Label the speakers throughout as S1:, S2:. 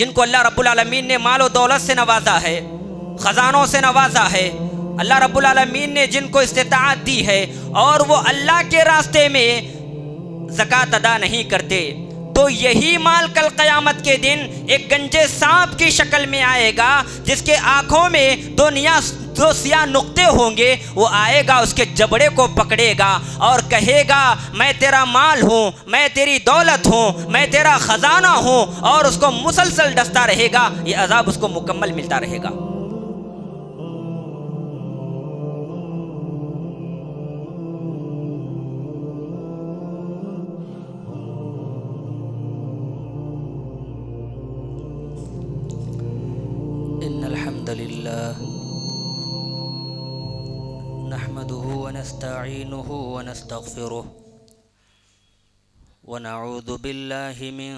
S1: جن کو اللہ رب العالمین نے مال و دولت سے نوازا ہے، خزانوں سے نوازا ہے، اللہ رب العالمین نے جن کو استطاعت دی ہے اور وہ اللہ کے راستے میں زکوٰۃ ادا نہیں کرتے، تو یہی مال کل قیامت کے دن ایک گنجے سانپ کی شکل میں آئے گا، جس کے آنکھوں میں دو سیاہ نقطے ہوں گے۔ وہ آئے گا، اس کے جبڑے کو پکڑے گا اور کہے گا میں تیرا مال ہوں، میں تیری دولت ہوں، میں تیرا خزانہ ہوں، اور اس کو مسلسل ڈستا رہے گا، یہ عذاب اس کو مکمل ملتا رہے گا۔ ان الحمد للہ نحمده ونستعینه ونستغفره ونعوذ باللہ من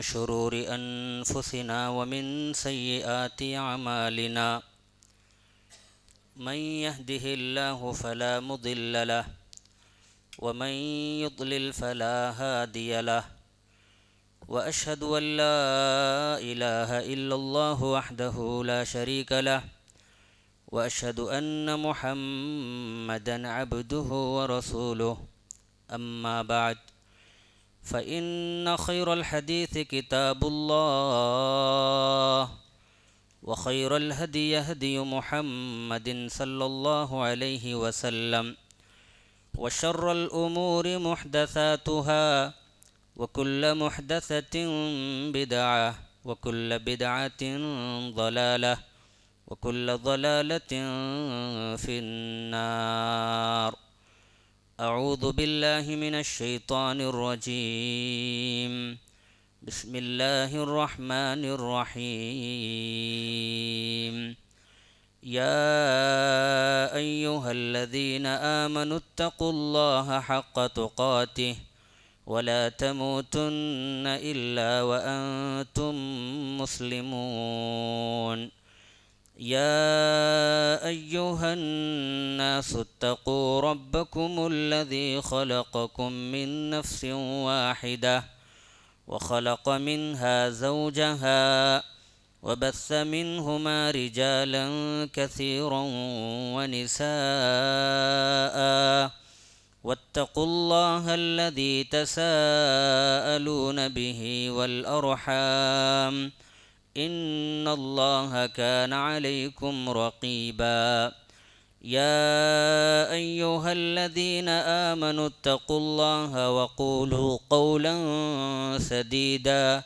S1: شرور انفسنا ومن سیئات اعمالنا من يهده الله فلا مضل له ومن يضلل فلا هادي له وأشهد أن لا إله إلا الله وحده لا شريك له وأشهد أن محمدا عبده ورسوله أما بعد فإن خير الحديث كتاب الله وخير الهدي هدي محمد صلى الله عليه وسلم وشر الأمور محدثاتها وكل محدثة بدعة وكل بدعة ضلالة وكل ضلالة في النار أعوذ بالله من الشيطان الرجيم بسم الله الرحمن الرحيم يا أيها الذين آمنوا اتقوا الله حق تقاته ولا تموتن إلا وأنتم مسلمون يا أيها الناس اتقوا ربكم الذي خلقكم من نفس واحدة وخلق منها زوجها وبث منهما رجالا كثيرا ونساء واتقوا الله الذي تساءلون به والأرحام إن الله كان عليكم رقيبا يا أيها الذين آمنوا اتقوا الله وقولوا قولا سديدا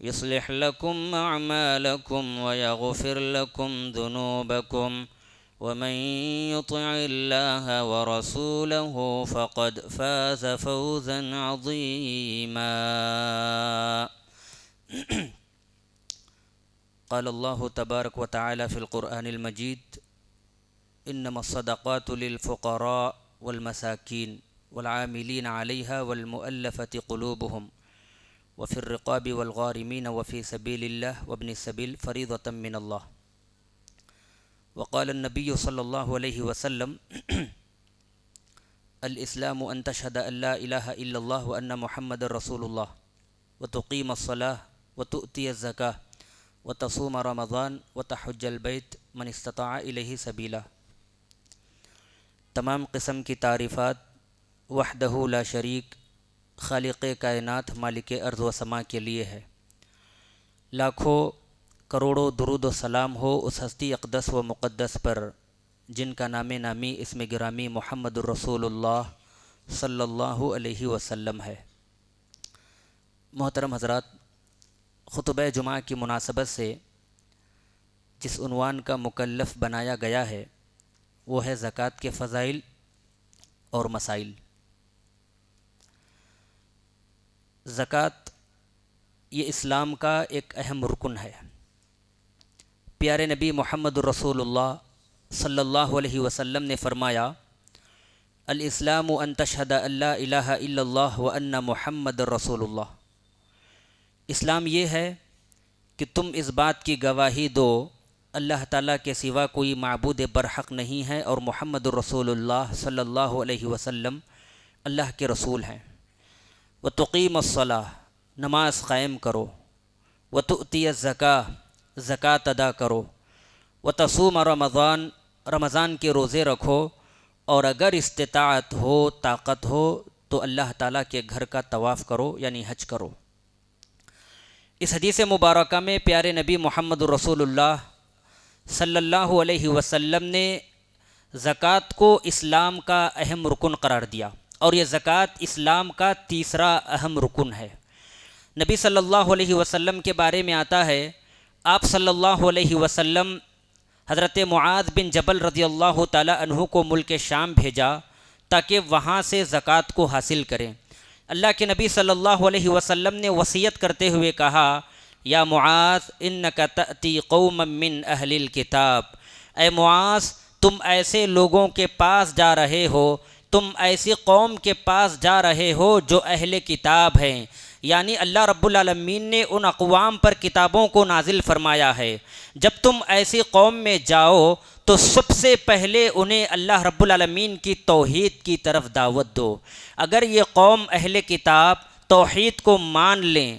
S1: يصلح لكم أعمالكم ويغفر لكم ذنوبكم ومن يطع الله ورسوله فقد فاز فوزا عظيما قال الله تبارك وتعالى في القرآن المجيد إنما الصدقات للفقراء والمساكين والعاملين عليها والمؤلفة قلوبهم وفي الرقاب والغارمين وفي سبيل الله وابن السبيل فريضة من الله وقال النبي صلى الله عليه وسلم الإسلام أن تشهد أن لا إله إلا الله وأن محمد رسول الله وتقيم الصلاة وتؤتي الزكاة وتصوم رمضان وتحج البيت من استطاع إليه سبيلا۔ تمام قسم کی تعریفات وحدہ لا شریک خالق کائنات مالک ارض و سما کے لیے ہے۔ لاکھوں کروڑوں درود و سلام ہو اس ہستی اقدس و مقدس پر جن کا نام نامی اسم گرامی محمد الرسول اللہ صلی اللہ علیہ وسلم ہے۔ محترم حضرات، خطبہ جمعہ کی مناسبت سے جس عنوان کا مکلف بنایا گیا ہے وہ ہے زکوٰۃ کے فضائل اور مسائل۔ زکوٰۃ یہ اسلام کا ایک اہم رکن ہے۔ پیارے نبی محمد الرسول اللہ صلی اللہ علیہ وسلم نے فرمایا الاسلام ان تشہد ان لا الہ الا اللہ وان محمد رسول اللہ۔ اسلام یہ ہے کہ تم اس بات کی گواہی دو اللہ تعالیٰ کے سوا کوئی معبود برحق نہیں ہے اور محمد الرسول اللہ صلی اللہ علیہ وسلم اللہ کے رسول ہیں۔ وتقیم الصلاۃ، نماز قائم کرو، وتؤتی الزکاۃ، زکوٰۃ ادا کرو، وتصوم رمضان، رمضان کے روزے رکھو، اور اگر استطاعت ہو، طاقت ہو تو اللہ تعالیٰ کے گھر کا طواف کرو یعنی حج کرو۔ اس حدیث مبارکہ میں پیارے نبی محمد رسول اللہ صلی اللہ علیہ وسلم نے زکوٰۃ کو اسلام کا اہم رکن قرار دیا، اور یہ زکوٰۃ اسلام کا تیسرا اہم رکن ہے۔ نبی صلی اللہ علیہ وسلم کے بارے میں آتا ہے، آپ صلی اللہ علیہ وسلم حضرت معاذ بن جبل رضی اللہ تعالی عنہ کو ملک شام بھیجا تاکہ وہاں سے زکوٰۃ کو حاصل کریں۔ اللہ کے نبی صلی اللہ علیہ وسلم نے وصیت کرتے ہوئے کہا، یا معاذ انک تأتی قوما من اہل الکتاب، اے معاذ تم ایسے لوگوں کے پاس جا رہے ہو، تم ایسی قوم کے پاس جا رہے ہو جو اہل کتاب ہیں، یعنی اللہ رب العالمین نے ان اقوام پر کتابوں کو نازل فرمایا ہے۔ جب تم ایسی قوم میں جاؤ تو سب سے پہلے انہیں اللہ رب العالمین کی توحید کی طرف دعوت دو۔ اگر یہ قوم اہل کتاب توحید کو مان لیں،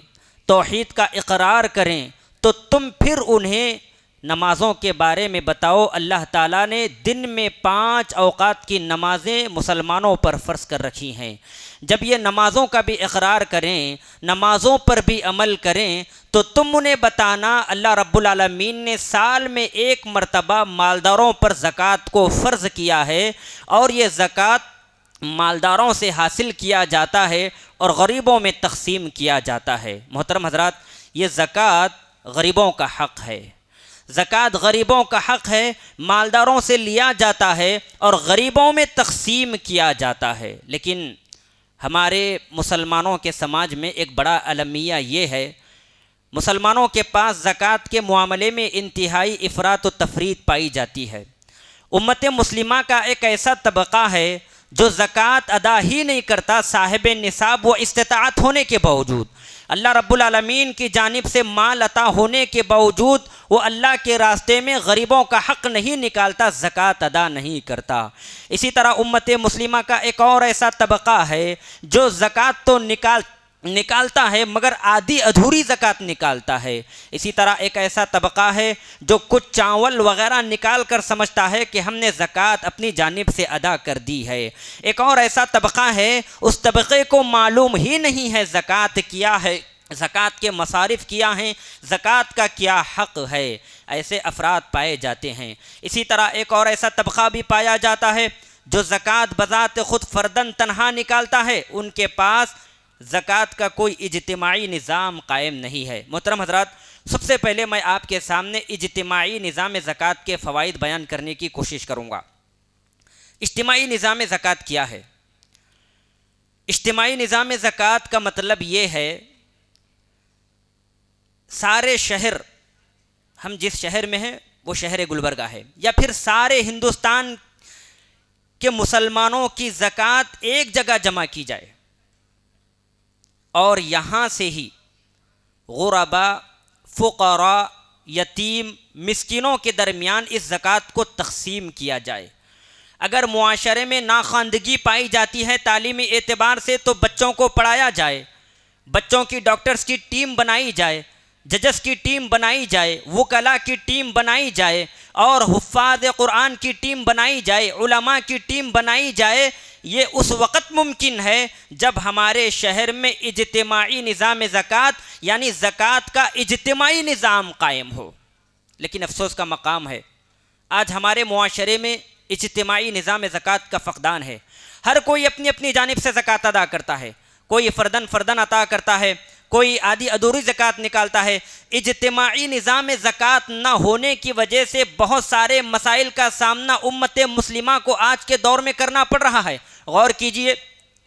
S1: توحید کا اقرار کریں، تو تم پھر انہیں نمازوں کے بارے میں بتاؤ۔ اللہ تعالیٰ نے دن میں 5 اوقات کی نمازیں مسلمانوں پر فرض کر رکھی ہیں۔ جب یہ نمازوں کا بھی اقرار کریں، نمازوں پر بھی عمل کریں، تو تم انہیں بتانا اللہ رب العالمین نے سال میں 1 مرتبہ مالداروں پر زکوٰۃ کو فرض کیا ہے، اور یہ زکوٰۃ مالداروں سے حاصل کیا جاتا ہے اور غریبوں میں تقسیم کیا جاتا ہے۔ محترم حضرات، یہ زکوٰۃ غریبوں کا حق ہے، زکوٰۃ غریبوں کا حق ہے، مالداروں سے لیا جاتا ہے اور غریبوں میں تقسیم کیا جاتا ہے۔ لیکن ہمارے مسلمانوں کے سماج میں ایک بڑا المیہ یہ ہے، مسلمانوں کے پاس زکوٰۃ کے معاملے میں انتہائی افراط و تفریط پائی جاتی ہے۔ امت مسلمہ کا ایک ایسا طبقہ ہے جو زکوٰۃ ادا ہی نہیں کرتا صاحب نصاب و استطاعت ہونے کے باوجود، اللہ رب العالمین کی جانب سے مال عطا ہونے کے باوجود وہ اللہ کے راستے میں غریبوں کا حق نہیں نکالتا، زکوٰۃ ادا نہیں کرتا۔ اسی طرح امت مسلمہ کا ایک اور ایسا طبقہ ہے جو زکوٰۃ تو نکالتا ہے مگر آدھی ادھوری زکوٰۃ نکالتا ہے۔ اسی طرح ایک ایسا طبقہ ہے جو کچھ چاول وغیرہ نکال کر سمجھتا ہے کہ ہم نے زکوٰۃ اپنی جانب سے ادا کر دی ہے۔ ایک اور ایسا طبقہ ہے، اس طبقے کو معلوم ہی نہیں ہے زکوٰۃ کیا ہے، زکوٰۃ کے مصارف کیا ہیں، زکوٰۃ کا کیا حق ہے۔ ایسے افراد پائے جاتے ہیں۔ اسی طرح ایک اور ایسا طبقہ بھی پایا جاتا ہے جو زکوٰۃ بذات خود فرداً تنہا نکالتا ہے، ان کے پاس زکوٰۃ کا کوئی اجتماعی نظام قائم نہیں ہے۔ محترم حضرات، سب سے پہلے میں آپ کے سامنے اجتماعی نظام زکوٰۃ کے فوائد بیان کرنے کی کوشش کروں گا۔ اجتماعی نظام زکوٰۃ کیا ہے؟ اجتماعی نظام زکوٰۃ کا مطلب یہ ہے، سارے شہر، ہم جس شہر میں ہیں وہ شہر گلبرگہ ہے، یا پھر سارے ہندوستان کے مسلمانوں کی زکوٰۃ ایک جگہ جمع کی جائے، اور یہاں سے ہی غرباء، فقراء، یتیم، مسکینوں کے درمیان اس زکوٰۃ کو تقسیم کیا جائے۔ اگر معاشرے میں ناخواندگی پائی جاتی ہے تعلیمی اعتبار سے تو بچوں کو پڑھایا جائے، بچوں کی ڈاکٹرز کی ٹیم بنائی جائے، ججز کی ٹیم بنائی جائے، وکلاء کی ٹیم بنائی جائے، اور حفاظ قرآن کی ٹیم بنائی جائے، علماء کی ٹیم بنائی جائے۔ یہ اس وقت ممکن ہے جب ہمارے شہر میں اجتماعی نظام زکوٰۃ یعنی زکوٰۃ کا اجتماعی نظام قائم ہو۔ لیکن افسوس کا مقام ہے، آج ہمارے معاشرے میں اجتماعی نظام زکوٰۃ کا فقدان ہے۔ ہر کوئی اپنی اپنی جانب سے زکوٰۃ ادا کرتا ہے، کوئی فرداً عطا کرتا ہے، کوئی آدھی ادھوری زکوٰۃ نکالتا ہے۔ اجتماعی نظام زکوٰۃ نہ ہونے کی وجہ سے بہت سارے مسائل کا سامنا امت مسلمہ کو آج کے دور میں کرنا پڑ رہا ہے۔ غور کیجئے،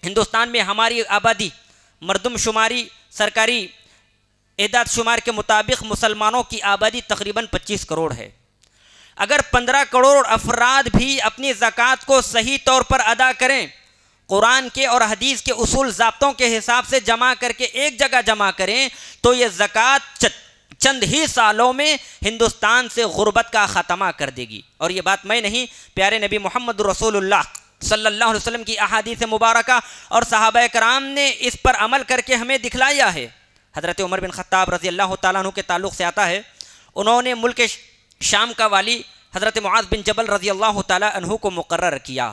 S1: ہندوستان میں ہماری آبادی، مردم شماری، سرکاری اعداد شمار کے مطابق مسلمانوں کی آبادی تقریباً 25 کروڑ ہے۔ اگر 15 کروڑ افراد بھی اپنی زکوٰۃ کو صحیح طور پر ادا کریں، قرآن کے اور حدیث کے اصول ضابطوں کے حساب سے جمع کر کے ایک جگہ جمع کریں، تو یہ زکوٰۃ چند ہی سالوں میں ہندوستان سے غربت کا خاتمہ کر دے گی۔ اور یہ بات میں نہیں، پیارے نبی محمد رسول اللہ صلی اللہ علیہ وسلم کی احادیث مبارکہ اور صحابہ کرام نے اس پر عمل کر کے ہمیں دکھلایا ہے۔ حضرت عمر بن خطاب رضی اللہ تعالیٰ عنہ کے تعلق سے آتا ہے، انہوں نے ملک شام کا والی حضرت معاذ بن جبل رضی اللہ تعالیٰ عنہ کو مقرر کیا۔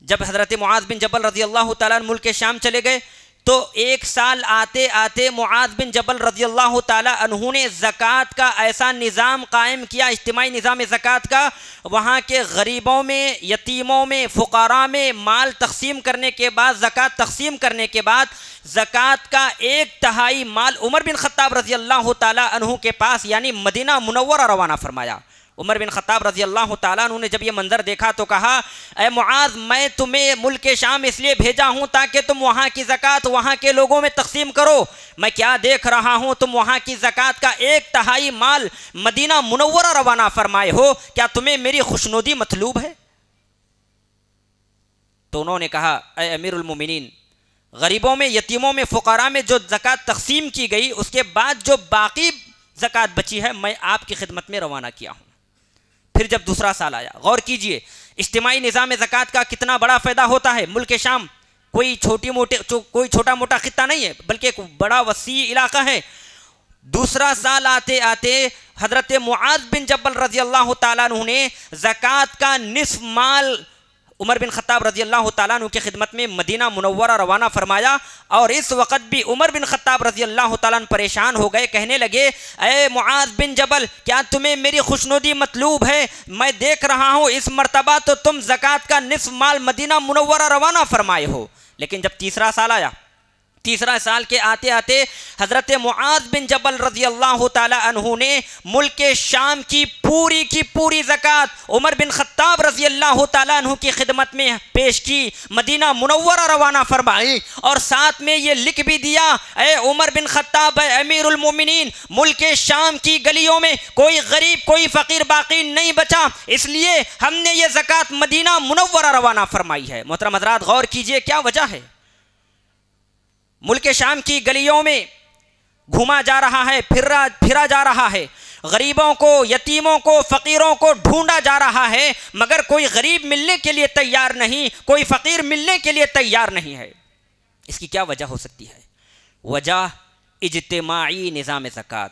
S1: جب حضرت معاذ بن جبل رضی اللہ تعالیٰ عنہ ملک شام چلے گئے تو ایک سال آتے آتے معاذ بن جبل رضی اللہ تعالیٰ عنہ نے زکوٰۃ کا ایسا نظام قائم کیا، اجتماعی نظام زکوٰۃ کا، وہاں کے غریبوں میں، یتیموں میں، فقراء میں مال تقسیم کرنے کے بعد، زکوٰۃ تقسیم کرنے کے بعد زکوٰۃ کا 1/3 مال عمر بن خطاب رضی اللہ تعالیٰ عنہ کے پاس یعنی مدینہ منورہ روانہ فرمایا۔ عمر بن خطاب رضی اللہ تعالیٰ عنہ نے جب یہ منظر دیکھا تو کہا، اے معاذ، میں تمہیں ملک شام اس لیے بھیجا ہوں تاکہ تم وہاں کی زکوٰۃ وہاں کے لوگوں میں تقسیم کرو۔ میں کیا دیکھ رہا ہوں، تم وہاں کی زکوٰۃ کا 1/3 مال مدینہ منورہ روانہ فرمائے ہو، کیا تمہیں میری خوشنودی مطلوب ہے؟ تو انہوں نے کہا، اے امیر المومنین، غریبوں میں، یتیموں میں، فقراء میں جو زکوٰۃ تقسیم کی گئی اس کے بعد جو باقی زکوٰۃ بچی ہے میں آپ کی خدمت میں روانہ کیا ہوں۔ پھر جب دوسرا سال آیا، غور کیجئے اجتماعی نظام زکوٰۃ کا کتنا بڑا فائدہ ہوتا ہے۔ ملک شام کوئی چھوٹا موٹا خطہ نہیں ہے بلکہ ایک بڑا وسیع علاقہ ہے۔ دوسرا سال آتے آتے حضرت معاذ بن جبل رضی اللہ تعالیٰ عنہ نے زکوٰۃ کا نصف مال عمر بن خطاب رضی اللہ تعالیٰ عنہ کی خدمت میں مدینہ منورہ روانہ فرمایا، اور اس وقت بھی عمر بن خطاب رضی اللہ تعالیٰ عنہ پریشان ہو گئے، کہنے لگے، اے معاذ بن جبل، کیا تمہیں میری خوشنودی مطلوب ہے؟ میں دیکھ رہا ہوں اس مرتبہ تو تم زکوٰۃ کا نصف مال مدینہ منورہ روانہ فرمائے ہو۔ لیکن جب تیسرا سال آیا، تیسرا سال کے آتے آتے حضرت معاذ بن جبل رضی اللہ تعالی عنہ نے ملک شام کی پوری زکوٰۃ عمر بن خطاب رضی اللہ تعالی عنہ کی خدمت میں پیش کی، مدینہ منورہ روانہ فرمائی، اور ساتھ میں یہ لکھ بھی دیا، اے عمر بن خطاب، اے امیر المومنین، ملک شام کی گلیوں میں کوئی غریب، کوئی فقیر باقی نہیں بچا، اس لیے ہم نے یہ زکوٰۃ مدینہ منورہ روانہ فرمائی ہے۔ محترم حضرات، غور کیجئے کیا وجہ ہے۔ ملک شام کی گلیوں میں گھوما جا رہا ہے، پھرا جا رہا ہے، غریبوں کو، یتیموں کو، فقیروں کو ڈھونڈا جا رہا ہے، مگر کوئی غریب ملنے کے لیے تیار نہیں، کوئی فقیر ملنے کے لیے تیار نہیں ہے۔ اس کی کیا وجہ ہو سکتی ہے؟ وجہ اجتماعی نظام زکوٰۃ۔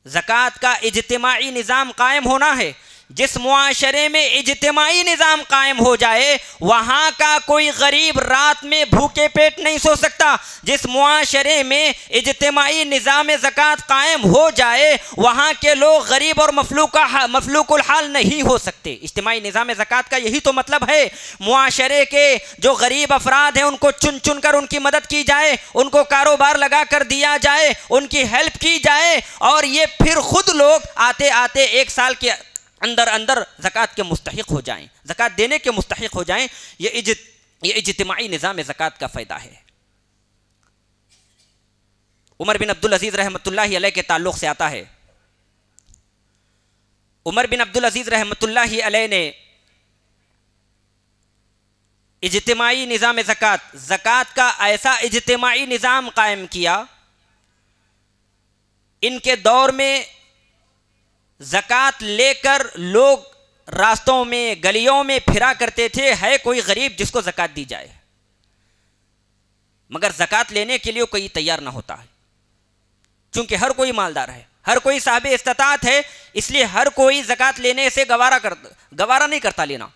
S1: زکوٰۃ کا اجتماعی نظام قائم ہونا ہے۔ جس معاشرے میں اجتماعی نظام قائم ہو جائے وہاں کا کوئی غریب رات میں بھوکے پیٹ نہیں سو سکتا۔ جس معاشرے میں اجتماعی نظام زکوٰۃ قائم ہو جائے وہاں کے لوگ غریب اور مفلوق الحال نہیں ہو سکتے۔ اجتماعی نظام زکوٰۃ کا یہی تو مطلب ہے، معاشرے کے جو غریب افراد ہیں ان کو چن کر ان کی مدد کی جائے، ان کو کاروبار لگا کر دیا جائے، ان کی ہیلپ کی جائے، اور یہ پھر خود لوگ آتے آتے ایک سال کے اندر زکوٰۃ کے مستحق ہو جائیں، زکوٰۃ دینے کے مستحق ہو جائیں۔ یہ اجتماعی نظام زکوٰۃ کا فائدہ ہے۔ عمر بن عبدالعزیز رحمۃ اللہ علیہ کے تعلق سے آتا ہے، عمر بن عبدالعزیز رحمۃ اللہ علیہ نے اجتماعی نظام زکوٰۃ کا ایسا اجتماعی نظام قائم کیا، ان کے دور میں زکوٰۃ لے کر لوگ راستوں میں، گلیوں میں پھرا کرتے تھے، ہے کوئی غریب جس کو زکوٰۃ دی جائے، مگر زکوٰۃ لینے کے لیے کوئی تیار نہ ہوتا ہے، چونکہ ہر کوئی مالدار ہے، ہر کوئی صاحب استطاعت ہے، اس لیے ہر کوئی زکوٰۃ لینے سے گوارا نہیں کرتا لینا۔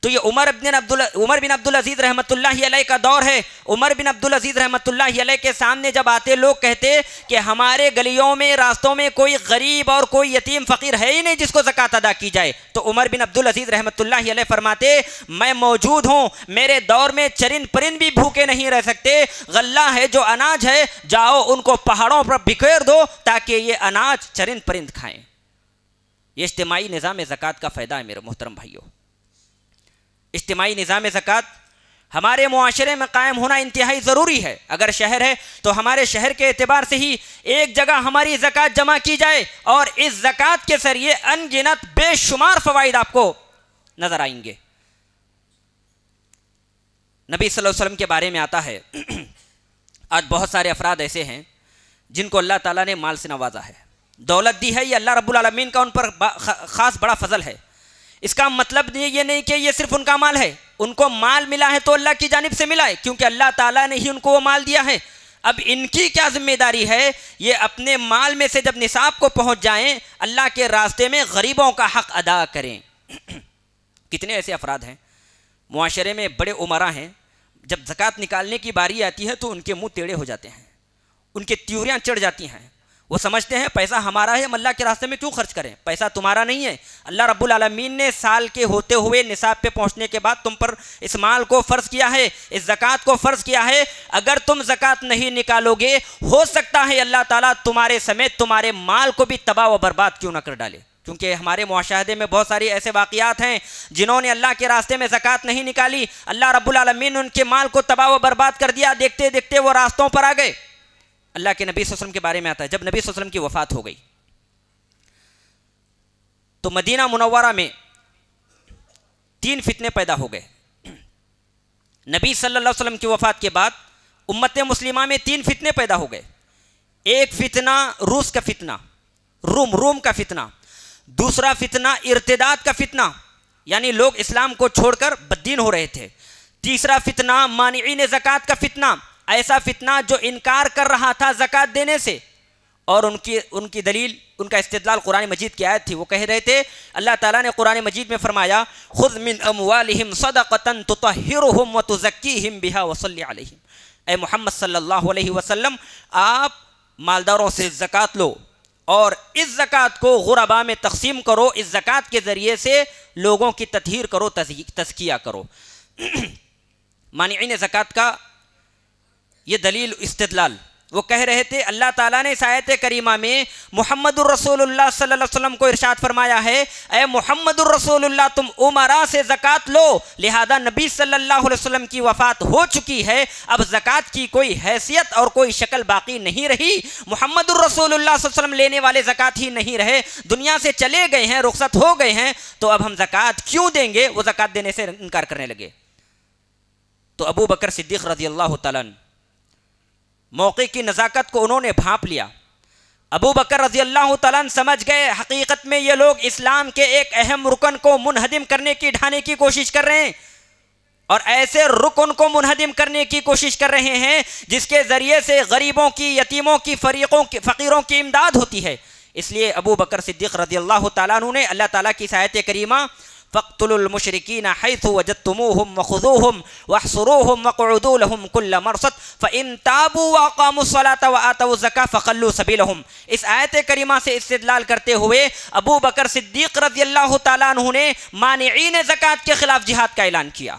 S1: تو یہ عمر بن عبدالعزیز رحمۃ اللہ علیہ کا دور ہے۔ عمر بن عبدالعزیز رحمۃ اللہ علیہ کے سامنے جب آتے لوگ کہتے کہ ہمارے گلیوں میں، راستوں میں کوئی غریب اور کوئی یتیم فقیر ہے ہی نہیں جس کو زکوٰۃ ادا کی جائے، تو عمر بن عبدالعزیز رحمۃ اللہ علیہ فرماتے، میں موجود ہوں، میرے دور میں چرند پرند بھی بھوکے نہیں رہ سکتے، غلہ ہے جو اناج ہے جاؤ ان کو پہاڑوں پر بکھیر دو تاکہ یہ اناج چرند پرند کھائیں۔ یہ اجتماعی نظام زکوٰۃ کا فائدہ ہے میرے محترم بھائیوں۔ اجتماعی نظام زکوٰۃ ہمارے معاشرے میں قائم ہونا انتہائی ضروری ہے۔ اگر شہر ہے تو ہمارے شہر کے اعتبار سے ہی ایک جگہ ہماری زکوٰۃ جمع کی جائے اور اس زکوٰۃ کے ذریعے ان گنت بے شمار فوائد آپ کو نظر آئیں گے۔ نبی صلی اللہ علیہ وسلم کے بارے میں آتا ہے، آج بہت سارے افراد ایسے ہیں جن کو اللہ تعالیٰ نے مال سے نوازا ہے، دولت دی ہے، یہ اللہ رب العالمین کا ان پر خاص بڑا فضل ہے۔ اس کا مطلب یہ نہیں کہ یہ صرف ان کا مال ہے، ان کو مال ملا ہے تو اللہ کی جانب سے ملا ہے، کیونکہ اللہ تعالیٰ نے ہی ان کو وہ مال دیا ہے۔ اب ان کی کیا ذمہ داری ہے؟ یہ اپنے مال میں سے جب نصاب کو پہنچ جائیں اللہ کے راستے میں غریبوں کا حق ادا کریں۔ کتنے ایسے افراد ہیں معاشرے میں، بڑے عمراء ہیں، جب زکوٰۃ نکالنے کی باری آتی ہے تو ان کے منہ ٹیڑھے ہو جاتے ہیں، ان کے تیوریاں چڑھ جاتی ہیں۔ وہ سمجھتے ہیں پیسہ ہمارا ہے، ہم اللہ کے راستے میں کیوں خرچ کریں؟ پیسہ تمہارا نہیں ہے، اللہ رب العالمین نے سال کے ہوتے ہوئے نصاب پہ پہنچنے کے بعد تم پر اس مال کو فرض کیا ہے، اس زکوٰۃ کو فرض کیا ہے۔ اگر تم زکوٰۃ نہیں نکالو گے، ہو سکتا ہے اللہ تعالیٰ تمہارے سمیت تمہارے مال کو بھی تباہ و برباد کیوں نہ کر ڈالے۔ کیونکہ ہمارے معاشرے میں بہت ساری ایسے واقعات ہیں جنہوں نے اللہ کے راستے میں زکوٰۃ نہیں نکالی، اللہ رب العالمین نے ان کے مال کو تباہ و برباد کر دیا، دیکھتے دیکھتے وہ راستوں پر آ گئے۔ اللہ کے نبی صلی اللہ علیہ وسلم کے بارے میں آتا ہے، جب نبی صلی اللہ علیہ وسلم کی وفات ہو گئی تو مدینہ منورہ میں 3 فتنے پیدا ہو گئے۔ نبی صلی اللہ علیہ وسلم کی وفات کے بعد امت مسلمہ میں 3 فتنے پیدا ہو گئے۔ ایک فتنہ روس کا فتنہ، روم کا فتنہ، دوسرا فتنہ ارتداد کا فتنہ، یعنی لوگ اسلام کو چھوڑ کر بددین ہو رہے تھے، تیسرا فتنہ مانعین زکوٰۃ کا فتنہ، ایسا فتنہ جو انکار کر رہا تھا زکوٰۃ دینے سے، اور ان کی دلیل، ان کا استدلال قرآن مجید کی آیت تھی۔ وہ کہہ رہے تھے، اللہ تعالیٰ نے قرآن مجید میں فرمایا خذ من اموالہم صدقۃ تطہرہم وتزکیہم بہا وصلی علیہم، اے محمد صلی اللہ علیہ وسلم آپ مالداروں سے زکوٰۃ لو اور اس زکوٰۃ کو غرباء میں تقسیم کرو، اس زکوٰۃ کے ذریعے سے لوگوں کی تطہیر کرو، تزکیہ کرو۔ مانعین زکوٰۃ کا یہ دلیل استدلال، وہ کہہ رہے تھے اللہ تعالیٰ نے اس آیت کریمہ میں محمد الرسول اللہ صلی اللہ علیہ وسلم کو ارشاد فرمایا ہے، اے محمد الرسول اللہ تم امراء سے زکوٰۃ لو، لہذا نبی صلی اللہ علیہ وسلم کی وفات ہو چکی ہے، اب زکوٰۃ کی کوئی حیثیت اور کوئی شکل باقی نہیں رہی۔ محمد الرسول اللہ صلی اللہ علیہ وسلم لینے والے زکوٰۃ ہی نہیں رہے، دنیا سے چلے گئے ہیں، رخصت ہو گئے ہیں، تو اب ہم زکوٰۃ کیوں دیں گے؟ وہ زکوٰۃ دینے سے انکار کرنے لگے۔ تو ابو بکر صدیق رضی اللہ تعالیٰ موقع کی نزاکت کو انہوں نے بھانپ لیا۔ ابو بکر رضی اللہ تعالیٰ سمجھ گئے حقیقت میں یہ لوگ اسلام کے ایک اہم رکن کو منہدم کرنے کی، ڈھانے کی کوشش کر رہے ہیں، اور ایسے رکن کو منہدم کرنے کی کوشش کر رہے ہیں جس کے ذریعے سے غریبوں کی، یتیموں کی، فقیروں کی امداد ہوتی ہے۔ اس لیے ابو بکر صدیق رضی اللہ تعالیٰ عنہ نے اللہ تعالیٰ کی آیت کریمہ فَاقْتُلُوا الْمُشْرِكِينَ حَيْثُ وَجَدتُّمُوهُمْ وَخُذُوهُمْ وَاحْصُرُوهُمْ وَاقْعُدُوا لَهُمْ كُلَّ مَرْصَدٍ فَإِن تَابُوا وَأَقَامُوا الصَّلَاةَ وَآتَوُا الزَّكَاةَ فَخَلُّوا سَبِيلَهُمْ۔ اس آیت کریمہ سے استدلال کرتے ہوئے ابو بکر صدیق رضی اللہ تعالیٰ عنہ نے مانعین زکوٰۃ کے خلاف جہاد کا اعلان کیا،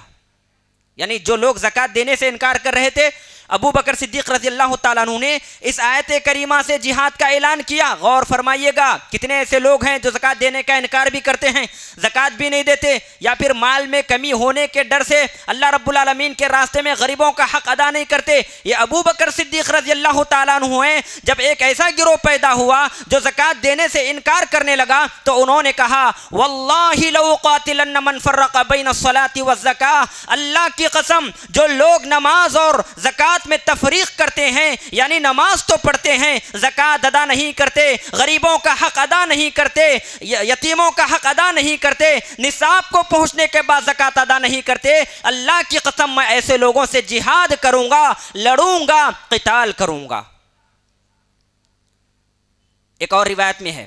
S1: یعنی جو لوگ زکوٰۃ دینے سے انکار کر رہے تھے، ابو بکر صدیق رضی اللہ تعالیٰ عنہ نے اس آیت کریمہ سے جہاد کا اعلان کیا۔ غور فرمائیے گا، کتنے ایسے لوگ ہیں جو زکوٰۃ دینے کا انکار بھی کرتے ہیں، زکوٰۃ بھی نہیں دیتے، یا پھر مال میں کمی ہونے کے ڈر سے اللہ رب العالمین کے راستے میں غریبوں کا حق ادا نہیں کرتے۔ یہ ابو بکر صدیق رضی اللہ تعالیٰ عنہ ہیں، جب ایک ایسا گروہ پیدا ہوا جو زکوٰۃ دینے سے انکار کرنے لگا تو انہوں نے کہا واللہ لو قاتلن من فرق بین الصلاۃ والزکاۃ، اللہ کی قسم جو لوگ نماز اور زکوٰۃ میں تفریق کرتے ہیں، یعنی نماز تو پڑھتے ہیں، زکوٰۃ ادا نہیں کرتے، غریبوں کا حق ادا نہیں کرتے، یتیموں کا حق ادا نہیں کرتے، نصاب کو پہنچنے کے بعد زکوٰۃ ادا نہیں کرتے، اللہ کی قسم میں ایسے لوگوں سے جہاد کروں گا، لڑوں گا، قتال کروں گا۔ ایک اور روایت میں ہے،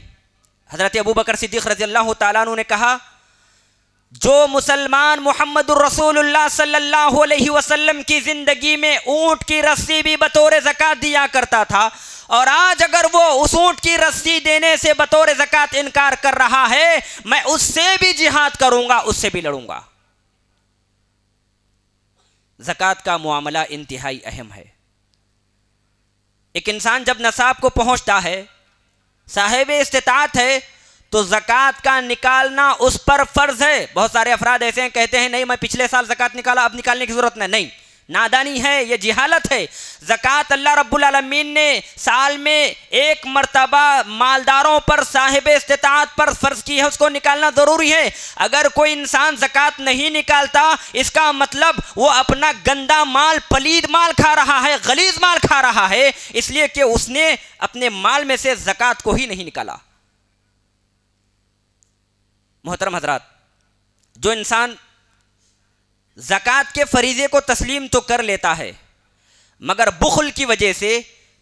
S1: حضرت ابو بکر صدیق رضی اللہ تعالیٰ عنہ نے کہا جو مسلمان محمد الرسول اللہ صلی اللہ علیہ وسلم کی زندگی میں اونٹ کی رسی بھی بطور زکوٰۃ دیا کرتا تھا، اور آج اگر وہ اس اونٹ کی رسی دینے سے بطور زکوٰۃ انکار کر رہا ہے، میں اس سے بھی جہاد کروں گا، اس سے بھی لڑوں گا۔ زکوٰۃ کا معاملہ انتہائی اہم ہے۔ ایک انسان جب نصاب کو پہنچتا ہے، صاحب استطاعت ہے، تو زکوٰۃ کا نکالنا اس پر فرض ہے۔ بہت سارے افراد ایسے ہیں کہتے ہیں نہیں میں پچھلے سال زکوٰۃ نکالا، اب نکالنے کی ضرورت نہیں، نادانی ہے، یہ جہالت ہے۔ زکوٰۃ اللہ رب العالمین نے سال میں ایک مرتبہ مالداروں پر، صاحب استطاعت پر فرض کی ہے، اس کو نکالنا ضروری ہے۔ اگر کوئی انسان زکوٰۃ نہیں نکالتا، اس کا مطلب وہ اپنا گندا مال، پلید مال کھا رہا ہے، غلیظ مال کھا رہا ہے، اس لیے کہ اس نے اپنے مال میں سے زکوٰۃ کو ہی نہیں نکالا۔ محترم حضرات، جو انسان زکوٰۃ کے فریضے کو تسلیم تو کر لیتا ہے مگر بخل کی وجہ سے،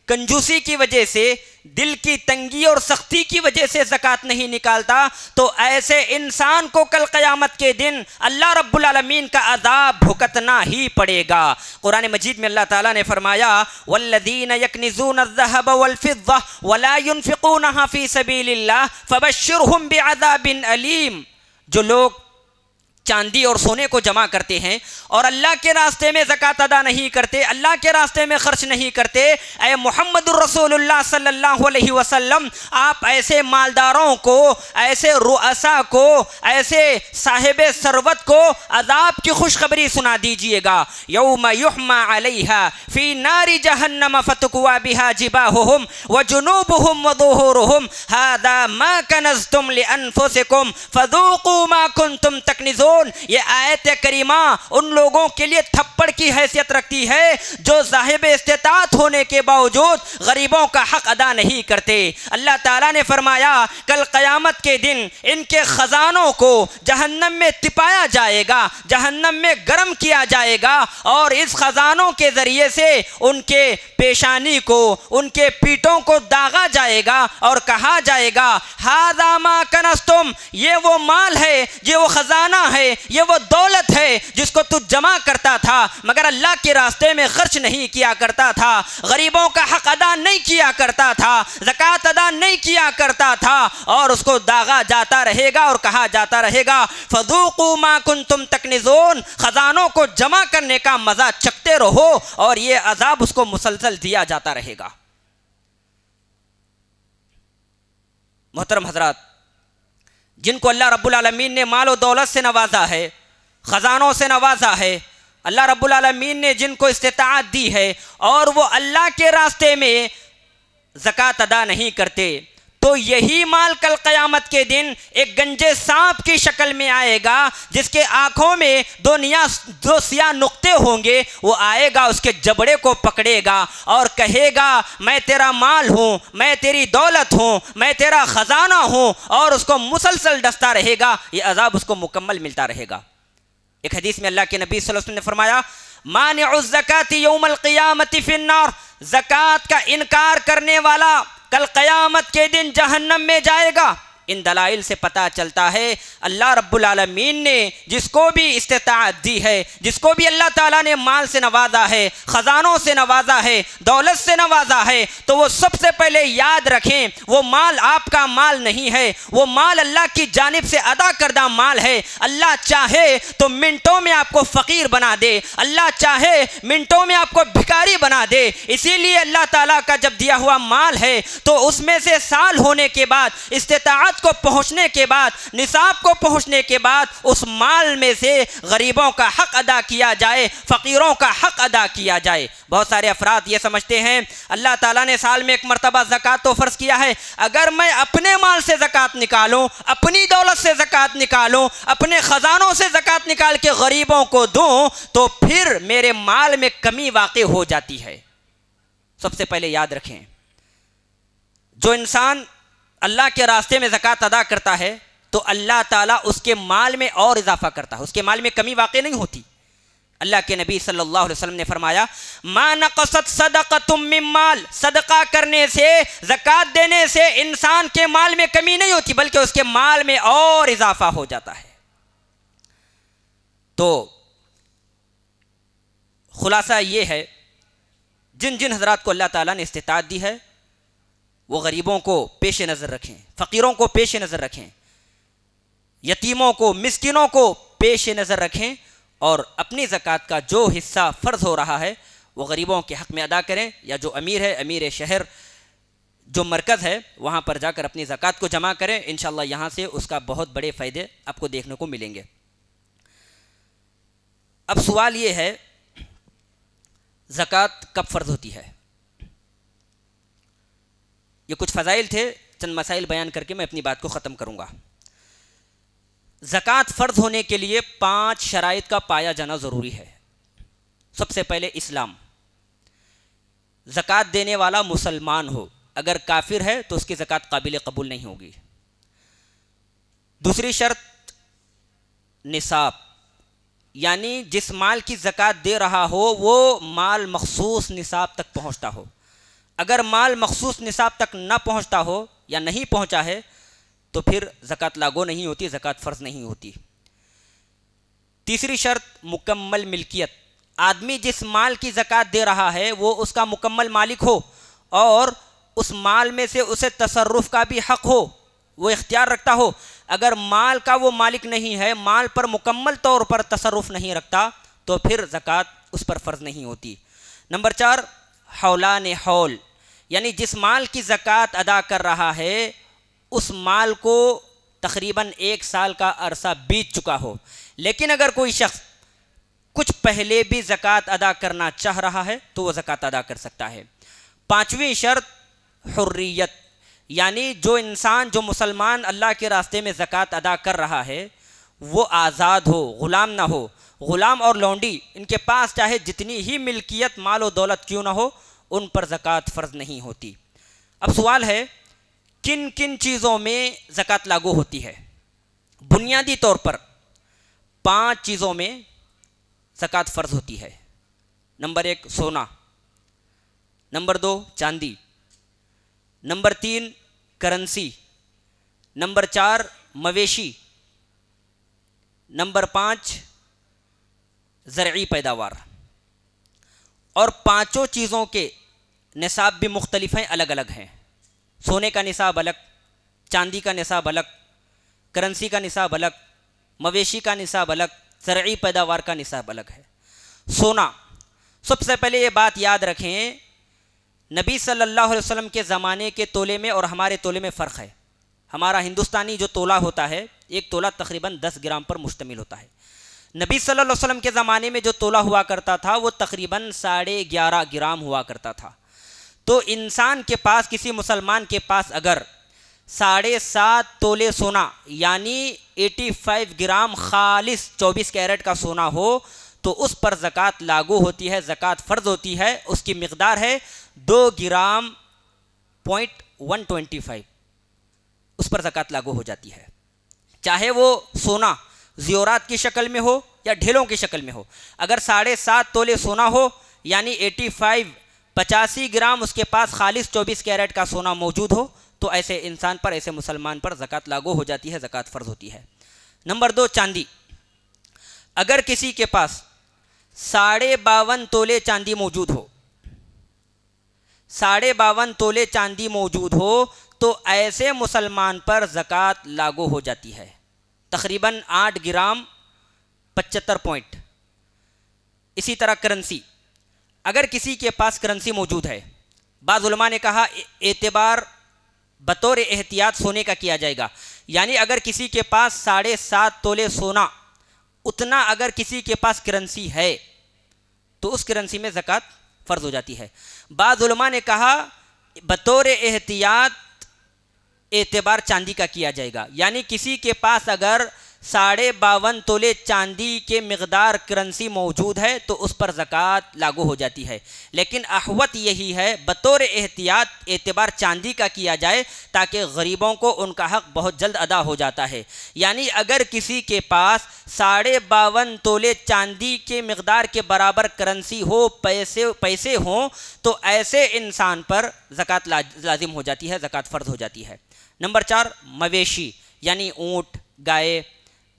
S1: کنجوسی کی وجہ سے، دل کی تنگی اور سختی کی وجہ سے زکوٰۃ نہیں نکالتا، تو ایسے انسان کو کل قیامت کے دن اللہ رب العالمین کا عذاب بھگتنا ہی پڑے گا۔ قرآن مجید میں اللہ تعالیٰ نے فرمایا والذین یکنزون الذہب والفضہ ولا ينفقونها فی سبیل اللہ فبشرہم بعذاب علیم۔ جو لوگ چاندی اور سونے کو جمع کرتے ہیں اور اللہ کے راستے میں زکوٰۃ ادا نہیں کرتے، اللہ کے راستے میں خرچ نہیں کرتے، اے محمد الرسول اللہ صلی اللہ علیہ وسلم، آپ ایسے مالداروں کو، ایسے رؤساء کو، ایسے صاحب ثروت کو عذاب کی خوشخبری سنا دیجئے گا۔ یوم یحمى علیہا فی نار جہنم فتکوی بہا جباہہم وجنوبہم وظہورہم ھذا ما کنزتم لانفسکم فذوقوا ما کنتم تکنزون۔ یہ آیت کریمہ ان لوگوں کے لیے تھپڑ کی حیثیت رکھتی ہے جو صاحب استطاعت ہونے کے باوجود غریبوں کا حق ادا نہیں کرتے۔ اللہ تعالیٰ نے فرمایا کل قیامت کے دن ان کے خزانوں کو جہنم میں تپایا جائے گا، جہنم میں گرم کیا جائے گا، اور اس خزانوں کے ذریعے سے ان کے پیشانی کو، ان کے پیٹوں کو داغا جائے گا اور کہا جائے گا ھذا ما کنزتم، یہ وہ مال ہے، یہ وہ خزانہ ہے، یہ وہ دولت ہے جس کو تو جمع کرتا تھا مگر اللہ کے راستے میں خرچ نہیں کیا کرتا تھا، غریبوں کا حق ادا نہیں کیا کرتا تھا، زکوٰۃ ادا نہیں کیا کرتا تھا، اور اس کو داغا جاتا رہے گا اور کہا جاتا رہے گا فذوقوا ما کنتم تکنزون، خزانوں کو جمع کرنے کا مزہ چکھتے رہو، اور یہ عذاب اس کو مسلسل دیا جاتا رہے گا۔ محترم حضرات، جن کو اللہ رب العالمین نے مال و دولت سے نوازا ہے، خزانوں سے نوازا ہے، اللہ رب العالمین نے جن کو استطاعت دی ہے اور وہ اللہ کے راستے میں زکوٰۃ ادا نہیں کرتے، تو یہی مال کل قیامت کے دن ایک گنجے سانپ کی شکل میں آئے گا جس کے آنکھوں میں دو سیاہ نقطے ہوں گے، وہ آئے گا اس کے جبڑے کو پکڑے گا اور کہے گا میں تیرا مال ہوں، میں تیری دولت ہوں، میں تیرا خزانہ ہوں، اور اس کو مسلسل ڈستا رہے گا، یہ عذاب اس کو مکمل ملتا رہے گا۔ ایک حدیث میں اللہ کے نبی صلی اللہ علیہ وسلم نے فرمایا مانع الزکاۃ یوم القیامۃ فی النار، زکوٰۃ کا انکار کرنے والا کل قیامت کے دن جہنم میں جائے گا۔ ان دلائل سے پتہ چلتا ہے اللہ رب العالمین نے جس کو بھی استطاعت دی ہے، جس کو بھی اللہ تعالیٰ نے مال سے نوازا ہے، خزانوں سے نوازا ہے، دولت سے نوازا ہے، تو وہ سب سے پہلے یاد رکھیں وہ مال آپ کا مال نہیں ہے، وہ مال اللہ کی جانب سے ادا کردہ مال ہے۔ اللہ چاہے تو منٹوں میں آپ کو فقیر بنا دے، اللہ چاہے منٹوں میں آپ کو بھکاری بنا دے، اسی لیے اللہ تعالیٰ کا جب دیا ہوا مال ہے تو اس میں سے سال ہونے کے بعد، استطاعت کو پہنچنے کے بعد، نصاب کو پہنچنے کے بعد، اس مال میں سے غریبوں کا حق ادا کیا جائے، فقیروں کا حق ادا کیا جائے۔ بہت سارے افراد یہ سمجھتے ہیں اللہ تعالیٰ نے سال میں ایک مرتبہ زکوٰۃ تو فرض کیا ہے، اگر میں اپنے مال سے زکوٰۃ نکالوں، اپنی دولت سے زکوٰۃ نکالوں، اپنے خزانوں سے زکوٰۃ نکال کے غریبوں کو دوں تو پھر میرے مال میں کمی واقع ہو جاتی ہے۔ سب سے پہلے یاد رکھیں جو انسان اللہ کے راستے میں زکوٰۃ ادا کرتا ہے تو اللہ تعالیٰ اس کے مال میں اور اضافہ کرتا ہے، اس کے مال میں کمی واقع نہیں ہوتی۔ اللہ کے نبی صلی اللہ علیہ وسلم نے فرمایا ما نقصت صدقۃ من مال، صدقہ کرنے سے، زکوٰۃ دینے سے انسان کے مال میں کمی نہیں ہوتی بلکہ اس کے مال میں اور اضافہ ہو جاتا ہے۔ تو خلاصہ یہ ہے جن جن حضرات کو اللہ تعالیٰ نے استطاعت دی ہے وہ غریبوں کو پیش نظر رکھیں، فقیروں کو پیش نظر رکھیں، یتیموں کو، مسکینوں کو پیش نظر رکھیں، اور اپنی زکوٰۃ کا جو حصہ فرض ہو رہا ہے وہ غریبوں کے حق میں ادا کریں، یا جو امیر ہے، امیر شہر جو مرکز ہے وہاں پر جا کر اپنی زکوٰۃ کو جمع کریں، انشاءاللہ یہاں سے اس کا بہت بڑے فائدے آپ کو دیکھنے کو ملیں گے۔ اب سوال یہ ہے زکوٰۃ کب فرض ہوتی ہے؟ یہ کچھ فضائل تھے، چند مسائل بیان کر کے میں اپنی بات کو ختم کروں گا۔ زکوٰۃ فرض ہونے کے لیے 5 شرائط کا پایا جانا ضروری ہے۔ سب سے پہلے اسلام، زکوٰۃ دینے والا مسلمان ہو، اگر کافر ہے تو اس کی زکوٰۃ قابل قبول نہیں ہوگی۔ دوسری شرط نصاب، یعنی جس مال کی زکوٰۃ دے رہا ہو وہ مال مخصوص نصاب تک پہنچتا ہو. اگر مال مخصوص نصاب تک نہ پہنچتا ہو یا نہیں پہنچا ہے تو پھر زکوٰۃ لاگو نہیں ہوتی، زکوٰۃ فرض نہیں ہوتی. تیسری شرط مکمل ملکیت. آدمی جس مال کی زکوٰۃ دے رہا ہے وہ اس کا مکمل مالک ہو اور اس مال میں سے اسے تصرف کا بھی حق ہو، وہ اختیار رکھتا ہو. اگر مال کا وہ مالک نہیں ہے، مال پر مکمل طور پر تصرف نہیں رکھتا تو پھر زکوٰۃ اس پر فرض نہیں ہوتی. نمبر 4 حولان حول، یعنی جس مال کی زکوٰۃ ادا کر رہا ہے اس مال کو تقریباً 1 سال کا عرصہ بیت چکا ہو، لیکن اگر کوئی شخص کچھ پہلے بھی زکوٰۃ ادا کرنا چاہ رہا ہے تو وہ زکوٰۃ ادا کر سکتا ہے. 5ویں شرط حریت، یعنی جو مسلمان اللہ کے راستے میں زکوٰۃ ادا کر رہا ہے وہ آزاد ہو، غلام نہ ہو. غلام اور لونڈی ان کے پاس چاہے جتنی ہی ملکیت مال و دولت کیوں نہ ہو ان پر زکوٰۃ فرض نہیں ہوتی. اب سوال ہے کن کن چیزوں میں زکوٰۃ لاگو ہوتی ہے؟ بنیادی طور پر 5 چیزوں میں زکوٰۃ فرض ہوتی ہے. نمبر 1 سونا، نمبر 2 چاندی، نمبر 3 کرنسی، نمبر 4 مویشی، نمبر 5 زرعی پیداوار. اور 5 چیزوں کے نصاب بھی مختلف ہیں، الگ الگ ہیں. سونے کا نصاب الگ، چاندی کا نصاب الگ، کرنسی کا نصاب الگ، مویشی کا نصاب الگ، زرعی پیداوار کا نصاب الگ ہے. سونا، سب سے پہلے یہ بات یاد رکھیں نبی صلی اللہ علیہ وسلم کے زمانے کے تولے میں اور ہمارے تولے میں فرق ہے. ہمارا ہندوستانی جو تولا ہوتا ہے ایک تولا تقریباً 10 گرام پر مشتمل ہوتا ہے. نبی صلی اللہ علیہ وسلم کے زمانے میں جو تولا ہوا کرتا تھا وہ تقریباً 11.5 گرام ہوا کرتا تھا. تو انسان کے پاس، کسی مسلمان کے پاس اگر 7.5 تولے سونا یعنی 85 گرام خالص 24 کیرٹ کا سونا ہو تو اس پر زکوٰۃ لاگو ہوتی ہے، زکوٰۃ فرض ہوتی ہے. اس کی مقدار ہے 2 گرام 125، اس پر زکوٰۃ لاگو ہو جاتی ہے. چاہے وہ سونا زیورات کی شکل میں ہو یا ڈھیلوں کی شکل میں ہو. اگر 7.5 تولے سونا ہو یعنی 85 گرام اس کے پاس خالص 24 کیرٹ کا سونا موجود ہو تو ایسے انسان پر، ایسے مسلمان پر زکوٰۃ لاگو ہو جاتی ہے، زکوٰۃ فرض ہوتی ہے. نمبر 2 چاندی. اگر کسی کے پاس 52.5 تولے چاندی موجود ہو، 52.5 تولے چاندی موجود ہو تو ایسے مسلمان پر زکوٰۃ لاگو ہو جاتی ہے، تقریباً 8 گرام 75 پوائنٹ. اسی طرح کرنسی، اگر کسی کے پاس کرنسی موجود ہے، بعض علماء نے کہا اعتبار بطور احتیاط سونے کا کیا جائے گا، یعنی اگر کسی کے پاس 7.5 تولے سونا اتنا اگر کسی کے پاس کرنسی ہے تو اس کرنسی میں زکوٰۃ فرض ہو جاتی ہے. بعض علماء نے کہا بطور احتیاط اعتبار چاندی کا کیا جائے گا، یعنی کسی کے پاس اگر 52.5 تولے چاندی کے مقدار کرنسی موجود ہے تو اس پر زکوٰۃ لاگو ہو جاتی ہے. لیکن احوط یہی ہے بطور احتیاط اعتبار چاندی کا کیا جائے تاکہ غریبوں کو ان کا حق بہت جلد ادا ہو جاتا ہے. یعنی اگر کسی کے پاس 52.5 تولے چاندی کے مقدار کے برابر کرنسی ہو، پیسے ہوں تو ایسے انسان پر زکوٰۃ لازم ہو جاتی ہے، زکوٰۃ فرض ہو جاتی ہے. نمبر 4 مویشی، یعنی اونٹ، گائے،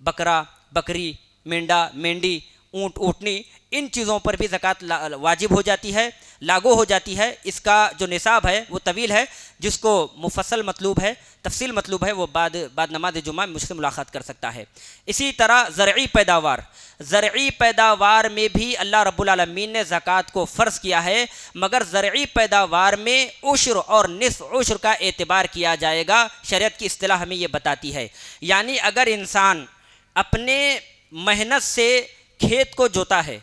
S1: بکرا، بکری، مینڈا، مینڈی، اونٹ، اونٹنی، ان چیزوں پر بھی زکوٰۃ واجب ہو جاتی ہے، لاگو ہو جاتی ہے. اس کا جو نصاب ہے وہ طویل ہے، جس کو مفصل مطلوب ہے، تفصیل مطلوب ہے، وہ بعد نماز جمعہ مجھ سے ملاقات کر سکتا ہے. اسی طرح زرعی پیداوار، زرعی پیداوار میں بھی اللہ رب العالمین نے زکوٰۃ کو فرض کیا ہے، مگر زرعی پیداوار میں عشر اور نصف عشر کا اعتبار کیا جائے گا. شریعت کی اصطلاح ہمیں یہ بتاتی ہے، یعنی اگر انسان اپنے محنت سے کھیت کو جوتا ہے،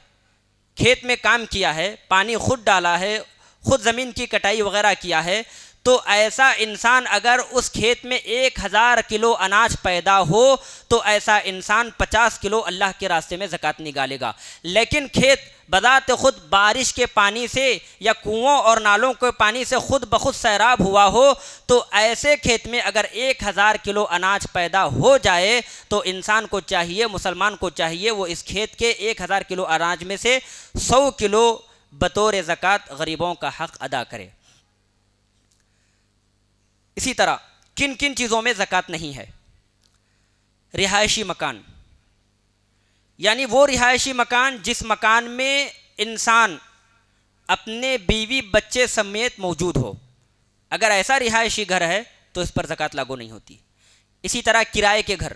S1: کھیت میں کام کیا ہے، پانی خود ڈالا ہے، خود زمین کی کٹائی وغیرہ کیا ہے، تو ایسا انسان اگر اس کھیت میں 1000 کلو اناج پیدا ہو تو ایسا انسان 50 کلو اللہ کے راستے میں زکوٰۃ نکالے گا. لیکن کھیت بذات خود بارش کے پانی سے یا کنووں اور نالوں کے پانی سے خود بخود سیراب ہوا ہو، تو ایسے کھیت میں اگر 1000 کلو اناج پیدا ہو جائے تو انسان کو چاہیے، مسلمان کو چاہیے، وہ اس کھیت کے 1000 کلو اناج میں سے 100 کلو بطور زکوٰۃ غریبوں کا حق ادا کرے۔ اسی طرح کن کن چیزوں میں زکوٰۃ نہیں ہے؟ رہائشی مکان، یعنی وہ رہائشی مکان جس مکان میں انسان اپنے بیوی بچے سمیت موجود ہو، اگر ایسا رہائشی گھر ہے تو اس پر زکوٰۃ لاگو نہیں ہوتی۔ اسی طرح کرائے کے گھر،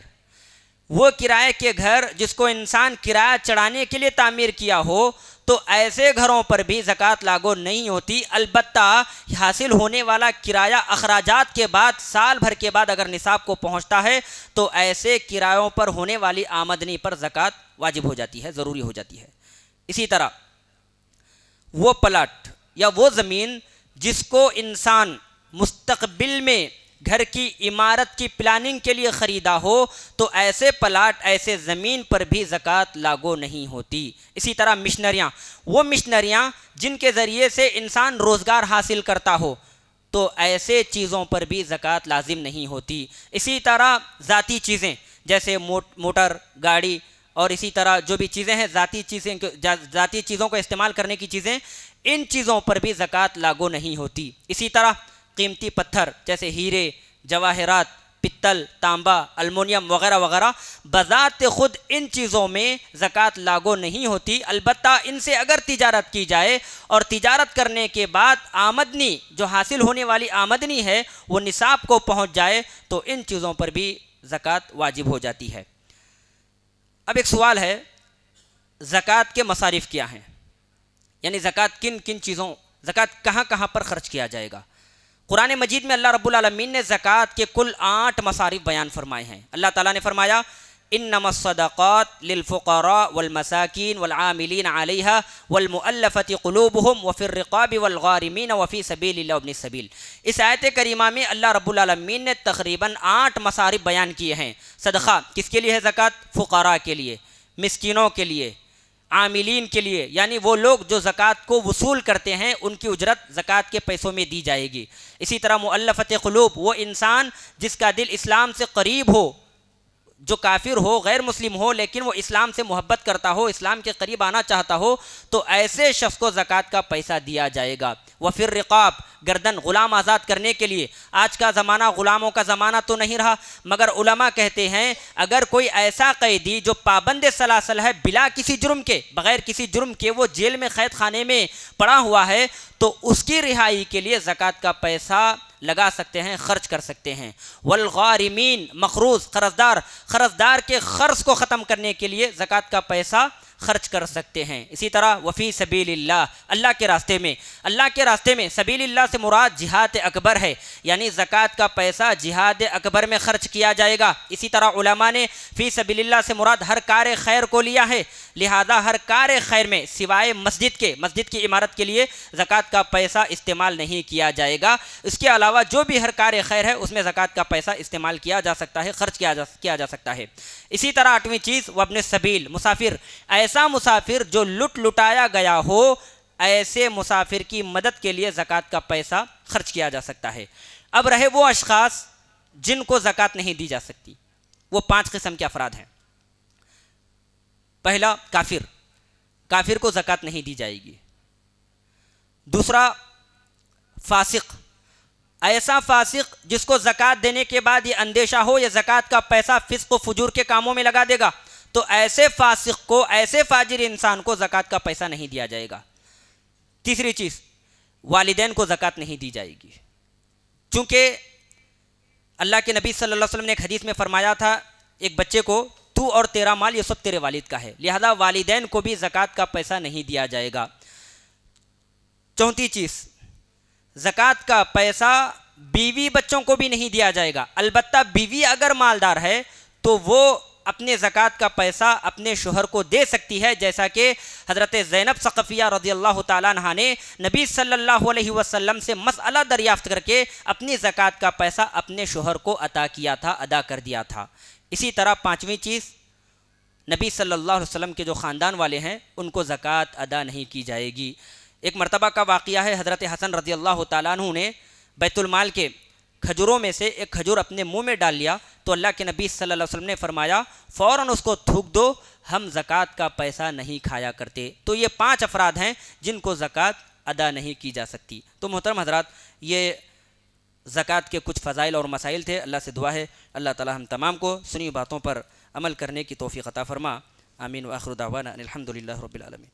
S1: وہ کرائے کے گھر جس کو انسان کرایہ چڑھانے کے لیے تعمیر کیا ہو تو ایسے گھروں پر بھی زکوٰۃ لاگو نہیں ہوتی، البتہ حاصل ہونے والا کرایہ اخراجات کے بعد سال بھر کے بعد اگر نصاب کو پہنچتا ہے تو ایسے کرایوں پر ہونے والی آمدنی پر زکوٰۃ واجب ہو جاتی ہے، ضروری ہو جاتی ہے۔ اسی طرح وہ پلاٹ یا وہ زمین جس کو انسان مستقبل میں گھر کی عمارت کی پلاننگ کے لیے خریدا ہو تو ایسے پلاٹ، ایسے زمین پر بھی زکوٰۃ لاگو نہیں ہوتی۔ اسی طرح مشنریاں، وہ مشنریاں جن کے ذریعے سے انسان روزگار حاصل کرتا ہو تو ایسے چیزوں پر بھی زکوٰۃ لازم نہیں ہوتی۔ اسی طرح ذاتی چیزیں جیسے موٹر گاڑی اور اسی طرح جو بھی چیزیں ہیں ذاتی چیزوں کو استعمال کرنے کی چیزیں، ان چیزوں پر بھی زکوٰۃ لاگو نہیں ہوتی۔ اسی طرح قیمتی پتھر جیسے ہیرے، جواہرات، پتل، تانبا، المونیم وغیرہ وغیرہ، بذات خود ان چیزوں میں زکوٰۃ لاگو نہیں ہوتی، البتہ ان سے اگر تجارت کی جائے اور تجارت کرنے کے بعد آمدنی جو حاصل ہونے والی آمدنی ہے وہ نصاب کو پہنچ جائے تو ان چیزوں پر بھی زکوٰۃ واجب ہو جاتی ہے۔ اب ایک سوال ہے، زکوٰۃ کے مصارف کیا ہیں؟ یعنی زکوٰۃ کن کن چیزوں، زکوٰۃ کہاں کہاں پر خرچ کیا جائے گا؟ قرآن مجید میں اللہ رب العالمین نے زکوٰۃ کے کل 8 مصارف بیان فرمائے ہیں۔ اللہ تعالیٰ نے فرمایا انما الصدقات للفقراء والمساکین والعاملین علیہا والمؤلفۃ قلوبہم وفی الرقاب والغارمین وفی سبیل اللہ وابن السبیل۔ اس آیت کریمہ میں اللہ رب العالمین نے تقریباً 8 مصارف بیان کیے ہیں۔ صدقہ کس کے لیے ہے؟ زکوٰۃ فقراء کے لیے، مسکینوں کے لیے، عاملین کے لیے، یعنی وہ لوگ جو زکوٰۃ کو وصول کرتے ہیں ان کی اجرت زکوٰۃ کے پیسوں میں دی جائے گی۔ اسی طرح مؤلفۃ قلوب، وہ انسان جس کا دل اسلام سے قریب ہو، جو کافر ہو، غیر مسلم ہو لیکن وہ اسلام سے محبت کرتا ہو، اسلام کے قریب آنا چاہتا ہو، تو ایسے شخص کو زکوٰۃ کا پیسہ دیا جائے گا۔ وفی الرقاب، گردن غلام آزاد کرنے کے لیے۔ آج کا زمانہ غلاموں کا زمانہ تو نہیں رہا، مگر علماء کہتے ہیں اگر کوئی ایسا قیدی جو پابند سلاسل ہے، بلا کسی جرم کے، بغیر کسی جرم کے وہ جیل میں قید خانے میں پڑا ہوا ہے تو اس کی رہائی کے لیے زکوٰۃ کا پیسہ لگا سکتے ہیں، خرچ کر سکتے ہیں۔ والغارمین، مقروض، قرضدار کے قرض کو ختم کرنے کے لیے زکوٰۃ کا پیسہ خرچ کر سکتے ہیں۔ اسی طرح وفی سبیل اللہ، اللہ کے راستے میں، اللہ کے راستے میں سبیل اللہ سے مراد جہاد اکبر ہے، یعنی زکوٰۃ کا پیسہ جہاد اکبر میں خرچ کیا جائے گا۔ اسی طرح علماء نے فی سبیل اللہ سے مراد ہر کار خیر کو لیا ہے، لہذا ہر کار خیر میں سوائے مسجد کی عمارت کے لیے زکوٰۃ کا پیسہ استعمال نہیں کیا جائے گا۔ اس کے علاوہ جو بھی ہر کار خیر ہے اس میں زکوٰۃ کا پیسہ استعمال کیا جا سکتا ہے، خرچ کیا جا سکتا ہے۔ اسی طرح 8ویں چیز وابن السبیل، مسافر، ایسا مسافر جو لٹایا گیا ہو، ایسے مسافر کی مدد کے لیے زکوٰۃ کا پیسہ خرچ کیا جا سکتا ہے۔ اب رہے وہ اشخاص جن کو زکوٰۃ نہیں دی جا سکتی، وہ 5 قسم کے افراد ہیں۔ پہلا کافر کو زکوٰۃ نہیں دی جائے گی۔ دوسرا فاسق، ایسا فاسق جس کو زکوٰۃ دینے کے بعد یہ اندیشہ ہو یہ زکوٰۃ کا پیسہ فسق و فجور کے کاموں میں لگا دے گا تو ایسے فاسق کو، ایسے فاجر انسان کو زکوٰۃ کا پیسہ نہیں دیا جائے گا۔ تیسری چیز، والدین کو زکوٰۃ نہیں دی جائے گی، چونکہ اللہ کے نبی صلی اللہ علیہ وسلم نے ایک حدیث میں فرمایا تھا ایک بچے کو تو اور تیرا مال یہ سب تیرے والد کا ہے، لہذا والدین کو بھی زکوٰۃ کا پیسہ نہیں دیا جائے گا۔ چوتھی چیز، زکوٰۃ کا پیسہ بیوی بچوں کو بھی نہیں دیا جائے گا، البتہ بیوی اگر مالدار ہے تو وہ اپنے زکوٰۃ کا پیسہ اپنے شوہر کو دے سکتی ہے، جیسا کہ حضرت زینب ثقفیہ رضی اللہ تعالیٰ عنہا نے نبی صلی اللہ علیہ وسلم سے مسئلہ دریافت کر کے اپنی زکوٰۃ کا پیسہ اپنے شوہر کو عطا کیا تھا، ادا کر دیا تھا۔ اسی طرح 5ویں چیز، نبی صلی اللہ علیہ وسلم کے جو خاندان والے ہیں ان کو زکوٰۃ ادا نہیں کی جائے گی۔ ایک مرتبہ کا واقعہ ہے، حضرت حسن رضی اللہ تعالیٰ عنہ نے بیت المال کے کھجوروں میں سے ایک کھجور اپنے منہ میں ڈال لیا تو اللہ کے نبی صلی اللہ علیہ وسلم نے فرمایا فوراً اس کو تھوک دو، ہم زکوٰۃ کا پیسہ نہیں کھایا کرتے۔ تو یہ 5 افراد ہیں جن کو زکوٰۃ ادا نہیں کی جا سکتی۔ تو محترم حضرات، یہ زکوٰۃ کے کچھ فضائل اور مسائل تھے۔ اللہ سے دعا ہے اللہ تعالی ہم تمام کو سنی باتوں پر عمل کرنے کی توفیق عطا فرما۔ آمین۔ وآخر دعوانا ان الحمد للہ رب العالمین۔